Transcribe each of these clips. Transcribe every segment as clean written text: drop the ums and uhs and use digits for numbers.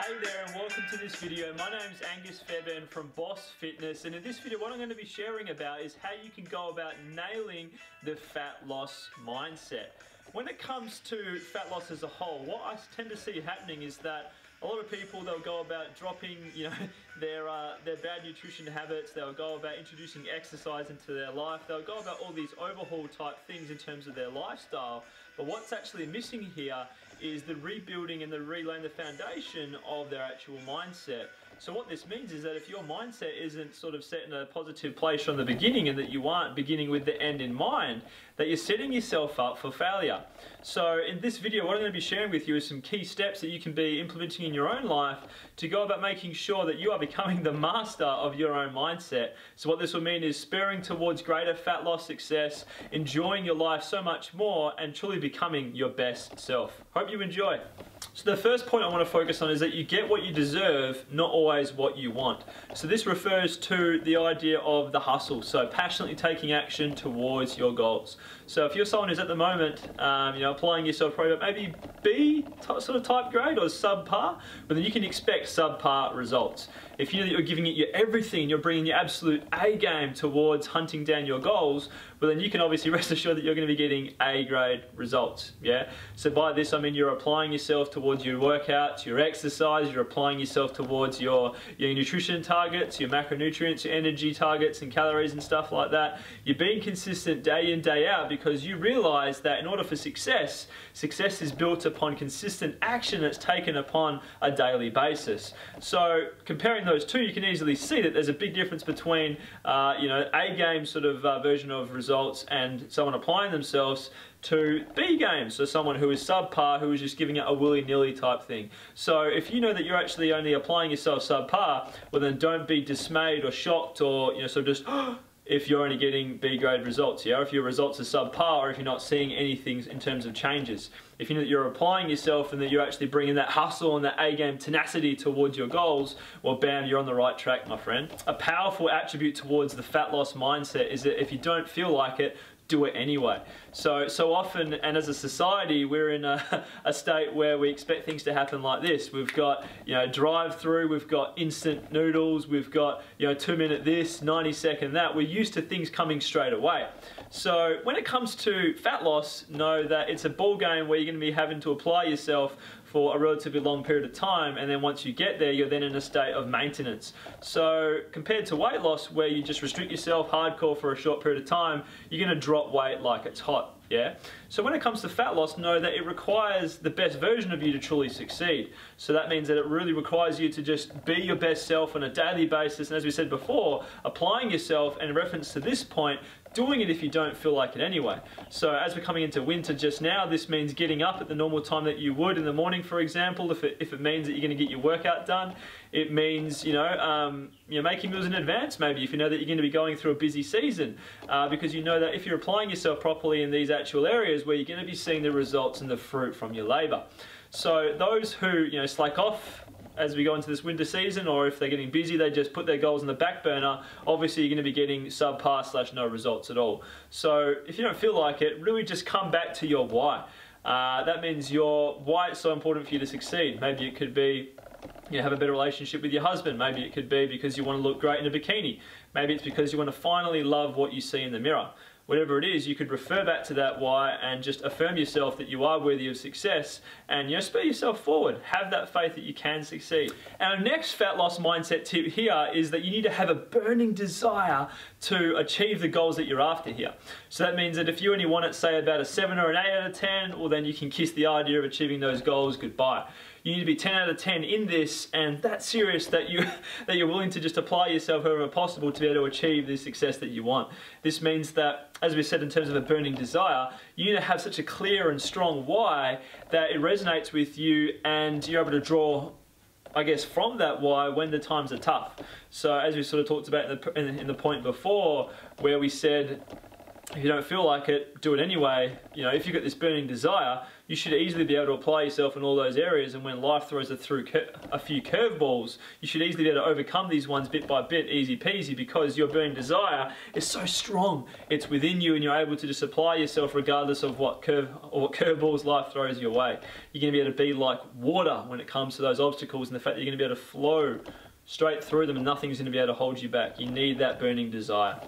Hey there and welcome to this video. My name is Angus from Boss Fitness, and in this video what I'm going to be sharing about is how you can go about nailing the fat loss mindset. When it comes to fat loss as a whole, what I tend to see happening is that a lot of people, they'll go about dropping, their bad nutrition habits. They'll go about introducing exercise into their life. They'll go about all these overhaul type things in terms of their lifestyle. But what's actually missing here is the rebuilding and the relaying the foundation of their actual mindset. So what this means is that if your mindset isn't sort of set in a positive place from the beginning, and that you aren't beginning with the end in mind, that you're setting yourself up for failure. So in this video, what I'm going to be sharing with you is some key steps that you can be implementing in your own life to go about making sure that you are becoming the master of your own mindset. So what this will mean is spurring towards greater fat loss success, enjoying your life so much more, and truly becoming your best self. Hope you enjoy. So the first point I want to focus on is that you get what you deserve, not always what you want. So this refers to the idea of the hustle, so passionately taking action towards your goals. So if you're someone who's at the moment, applying yourself probably maybe B sort of type grade or subpar, but then you can expect subpar results. If you know that you're giving it your everything, you're bringing your absolute A game towards hunting down your goals, well then you can obviously rest assured that you're going to be getting A grade results. Yeah. So by this I mean you're applying yourself towards your workouts, your exercise, you're applying yourself towards your nutrition targets, your macronutrients, your energy targets and calories and stuff like that. You're being consistent day in, day out, because you realize that in order for success is built upon consistent action that's taken upon a daily basis. So comparing those two, you can easily see that there's a big difference between A game sort of version of results and someone applying themselves to B game, so someone who is subpar, who is just giving it a willy-nilly type thing. So if you know that you're actually only applying yourself subpar, well then don't be dismayed or shocked or sort of just if you're only getting B grade results, yeah? If your results are subpar, or if you're not seeing anything in terms of changes. If you know that you're applying yourself and that you're actually bringing that hustle and that A game tenacity towards your goals, well bam, you're on the right track, my friend. A powerful attribute towards the fat loss mindset is that if you don't feel like it, do it anyway. So often, and as a society, we're in a state where we expect things to happen like this. We've got drive-through, we've got instant noodles, we've got 2-minute this, 90-second that. We're used to things coming straight away. So when it comes to fat loss, know that it's a ball game where you're going to be having to apply yourself for a relatively long period of time, and then once you get there, you're then in a state of maintenance. So compared to weight loss, where you just restrict yourself hardcore for a short period of time, you're going to drop weight like it's hot. Yeah. So when it comes to fat loss, know that it requires the best version of you to truly succeed. So that means that it really requires you to just be your best self on a daily basis, and as we said before, applying yourself, and in reference to this point, doing it if you don't feel like it anyway. So as we're coming into winter just now, this means getting up at the normal time that you would in the morning, for example, if it means that you're going to get your workout done. It means making meals in advance, maybe if you know that you're going to be going through a busy season, because you know that if you're applying yourself properly in these actual areas where you're going to be seeing the results and the fruit from your labor. So those who slack off as we go into this winter season, or if they're getting busy, they just put their goals on the back burner, obviously you're going to be getting subpar / no results at all. So if you don't feel like it, really just come back to your why. That means why it's so important for you to succeed. Maybe it could be have a better relationship with your husband. Maybe it could be because you want to look great in a bikini. Maybe it's because you want to finally love what you see in the mirror. Whatever it is, you could refer back to that why and just affirm yourself that you are worthy of success, and spur yourself forward. Have that faith that you can succeed. And our next fat loss mindset tip here is that you need to have a burning desire to achieve the goals that you're after here. So that means that if you only want it, say, about a 7 or an 8 out of 10, well then you can kiss the idea of achieving those goals goodbye. You need to be 10 out of 10 in this, and that serious that you're willing to just apply yourself wherever possible to be able to achieve the success that you want. This means that, as we said, in terms of a burning desire, you need to have such a clear and strong why that it resonates with you, and you're able to draw, I guess, from that why when the times are tough. So as we sort of talked about in the point before, where we said if you don't feel like it, do it anyway. You know, if you've got this burning desire, you should easily be able to apply yourself in all those areas, and when life throws a few curveballs, you should easily be able to overcome these ones bit by bit, easy peasy, because your burning desire is so strong. It's within you, and you're able to just apply yourself regardless of what curveballs life throws your way. You're going to be able to be like water when it comes to those obstacles, and the fact that you're going to be able to flow straight through them and nothing's going to be able to hold you back. You need that burning desire.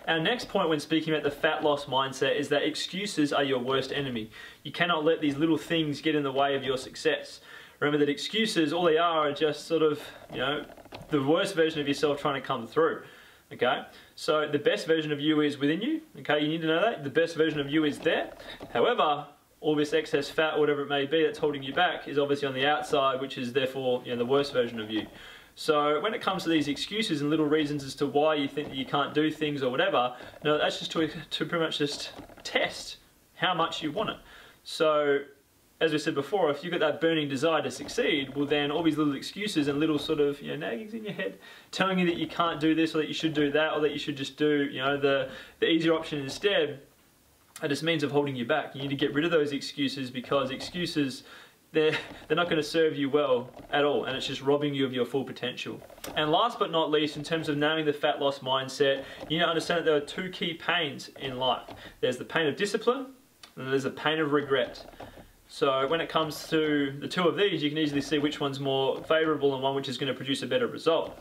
Our next point when speaking about the fat loss mindset is that excuses are your worst enemy. You cannot let these little things get in the way of your success. Remember that excuses, all they are just sort of, you know, the worst version of yourself trying to come through. Okay? So the best version of you is within you. Okay? You need to know that. The best version of you is there. However, all this excess fat, or whatever it may be that's holding you back, is obviously on the outside, which is therefore, you know, the worst version of you. So when it comes to these excuses and little reasons as to why you think that you can't do things or whatever, no, that's just to pretty much just test how much you want it. So as we said before, if you've got that burning desire to succeed, well then all these little excuses and little sort of, you know, naggings in your head telling you that you can't do this, or that you should do that, or that you should just do, you know, the easier option instead, are just means of holding you back. You need to get rid of those excuses, because excuses, they're not going to serve you well at all, and it's just robbing you of your full potential. And last but not least, in terms of naming the fat loss mindset, you need to understand that there are two key pains in life. There's the pain of discipline, and there's the pain of regret. So when it comes to the two of these, you can easily see which one's more favourable and one which is going to produce a better result.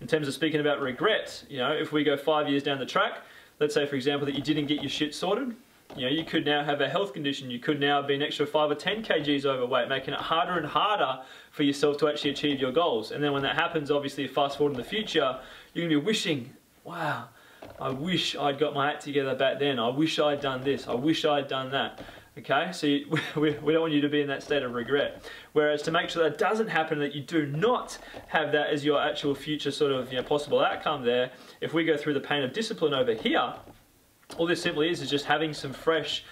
In terms of speaking about regret, you know, if we go 5 years down the track, let's say for example that you didn't get your shit sorted, you know, you could now have a health condition, you could now be an extra 5 or 10 kgs overweight, making it harder and harder for yourself to actually achieve your goals. And then when that happens, obviously fast forward in the future, you're going to be wishing, wow, I wish I'd got my act together back then, I wish I'd done this, I wish I'd done that. Okay, so we don't want you to be in that state of regret. Whereas to make sure that doesn't happen, that you do not have that as your actual future sort of, you know, possible outcome there, if we go through the pain of discipline over here, all this simply is just having some fresh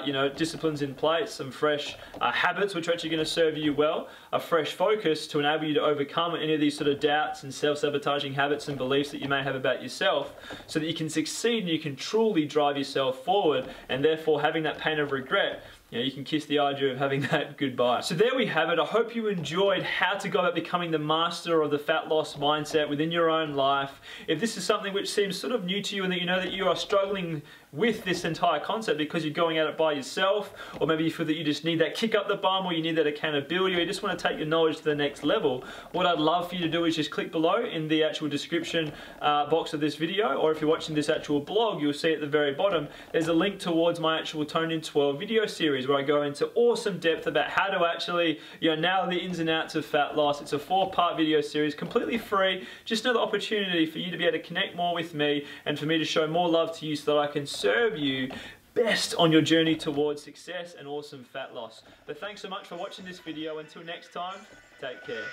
you know, disciplines in place, some fresh habits which are actually going to serve you well, a fresh focus to enable you to overcome any of these sort of doubts and self-sabotaging habits and beliefs that you may have about yourself, so that you can succeed and you can truly drive yourself forward, and therefore having that pain of regret, you know, you can kiss the idea of having that goodbye. So there we have it. I hope you enjoyed how to go about becoming the master of the fat loss mindset within your own life. If this is something which seems sort of new to you, and that you know that you are struggling with this entire concept because you're going at it by yourself, or maybe you feel that you just need that kick up the bum, or you need that accountability, or you just want to take your knowledge to the next level, what I'd love for you to do is just click below in the actual description box of this video, or if you're watching this actual blog, you'll see at the very bottom there's a link towards my actual Toned in 12 video series, where I go into awesome depth about how to actually, you know, nail the ins and outs of fat loss. It's a 4-part video series, completely free, just another opportunity for you to be able to connect more with me, and for me to show more love to you, so that I can serve you best on your journey towards success and awesome fat loss. But thanks so much for watching this video. Until next time, take care.